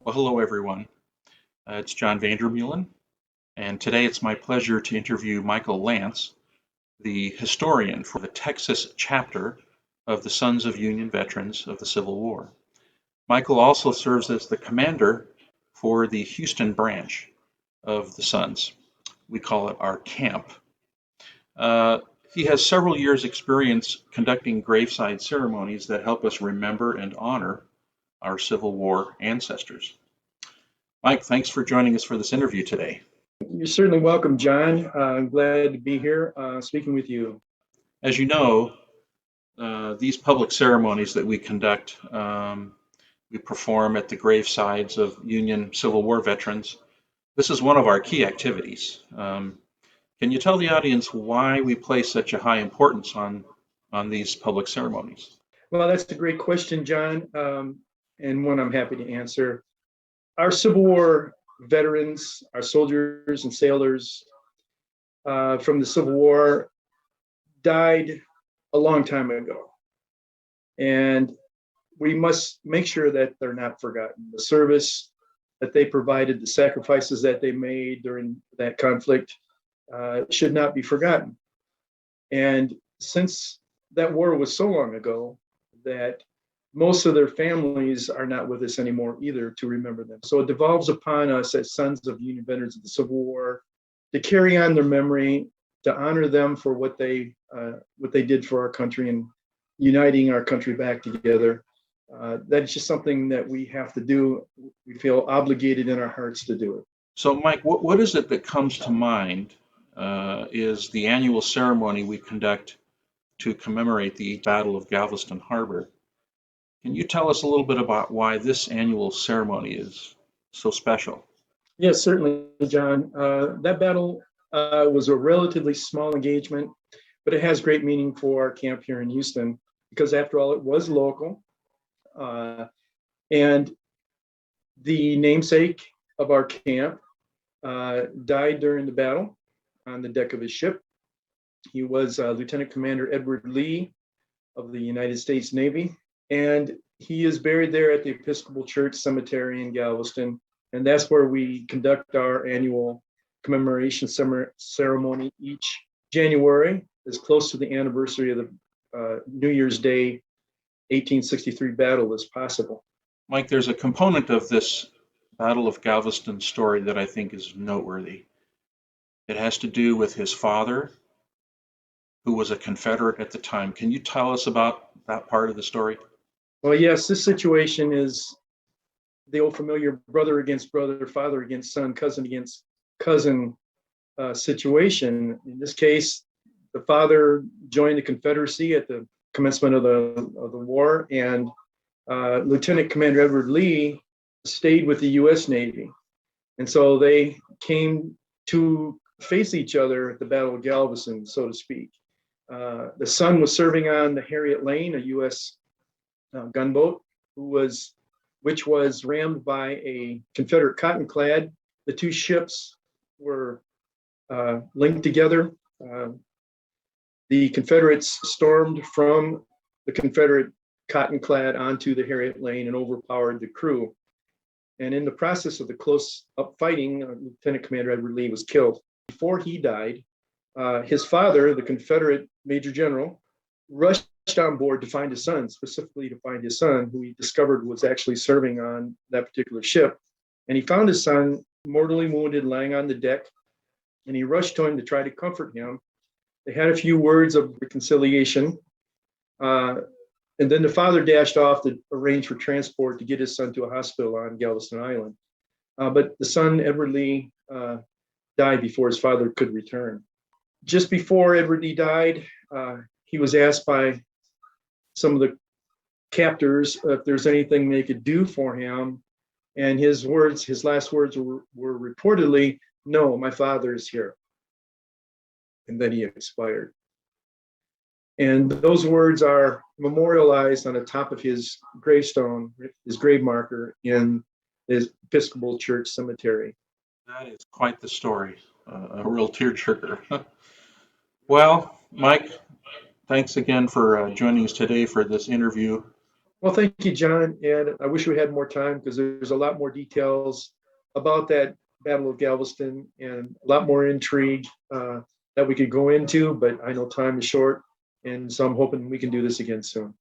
Well, hello everyone. It's John Vandermeulen, and today it's my pleasure to interview Michael Lance, the historian for the Texas chapter of the Sons of Union Veterans of the Civil War. Michael also serves as the commander for the Houston branch of the Sons. We call it our camp. Uh, he has several years' experience conducting graveside ceremonies that help us remember and honor our Civil War ancestors. Mike, thanks for joining us for this interview today. You're certainly welcome, John. I'm glad to be here speaking with you. As you know, these public ceremonies that we conduct, we perform at the gravesides of Union Civil War veterans. This is one of our key activities. Can you tell the audience why we place such a high importance on these public ceremonies? Well, that's a great question, John, and one I'm happy to answer. Our Civil War veterans, our soldiers and sailors from the Civil War died a long time ago. And we must make sure that they're not forgotten. The service that they provided, the sacrifices that they made during that conflict should not be forgotten. And since that war was so long ago that most of their families are not with us anymore either to remember them. So it devolves upon us as sons of Union veterans of the Civil War to carry on their memory, to honor them for what they did for our country and uniting our country back together. That's just something that we have to do. We feel obligated in our hearts to do it. So, Mike, what is it that comes to mind is the annual ceremony we conduct to commemorate the Battle of Galveston Harbor. Can you tell us a little bit about why this annual ceremony is so special? Yes, certainly, John. That battle was a relatively small engagement, but it has great meaning for our camp here in Houston because, after all, it was local. And the namesake of our camp died during the battle on the deck of his ship. He was Lieutenant Commander Edward Lea of the United States Navy, and he is buried there at the Episcopal Church Cemetery in Galveston, and that's where we conduct our annual commemoration ceremony each January, as close to the anniversary of the New Year's Day 1863 battle as possible. Mike, there's a component of this Battle of Galveston story that I think is noteworthy. It has to do with his father, who was a Confederate at the time. Can you tell us about that part of the story? Well, yes, this situation is the old familiar brother against brother, father against son, cousin against cousin situation. In this case, the father joined the Confederacy at the commencement of the war, and Lieutenant Commander Edward Lea stayed with the U.S. Navy. And so they came to face each other at the Battle of Galveston, so to speak. The son was serving on the Harriet Lane, a U.S. Gunboat, which was rammed by a Confederate cottonclad. The two ships were linked together. The Confederates stormed from the Confederate cottonclad onto the Harriet Lane and overpowered the crew. And in the process of the close-up fighting, Lieutenant Commander Edward Lea was killed. Before he died, his father, the Confederate Major General, rushed on board to find his son, specifically to find his son, who he discovered was actually serving on that particular ship. And he found his son mortally wounded, lying on the deck, and he rushed to him to try to comfort him. They had a few words of reconciliation, and then the father dashed off to arrange for transport to get his son to a hospital on Galveston Island. But the son, Edward Lea, died before his father could return. Just before Edward Lea died, he was asked by some of the captors if there's anything they could do for him. And his last words were reportedly, "No, my father is here." And then he expired. And those words are memorialized on the top of his gravestone, his grave marker in his Episcopal Church Cemetery. That is quite the story, a real tearjerker. Well, Mike, thanks again for joining us today for this interview. Well, thank you, John. And I wish we had more time because there's a lot more details about that Battle of Galveston and a lot more intrigue that we could go into, but I know time is short. And so I'm hoping we can do this again soon.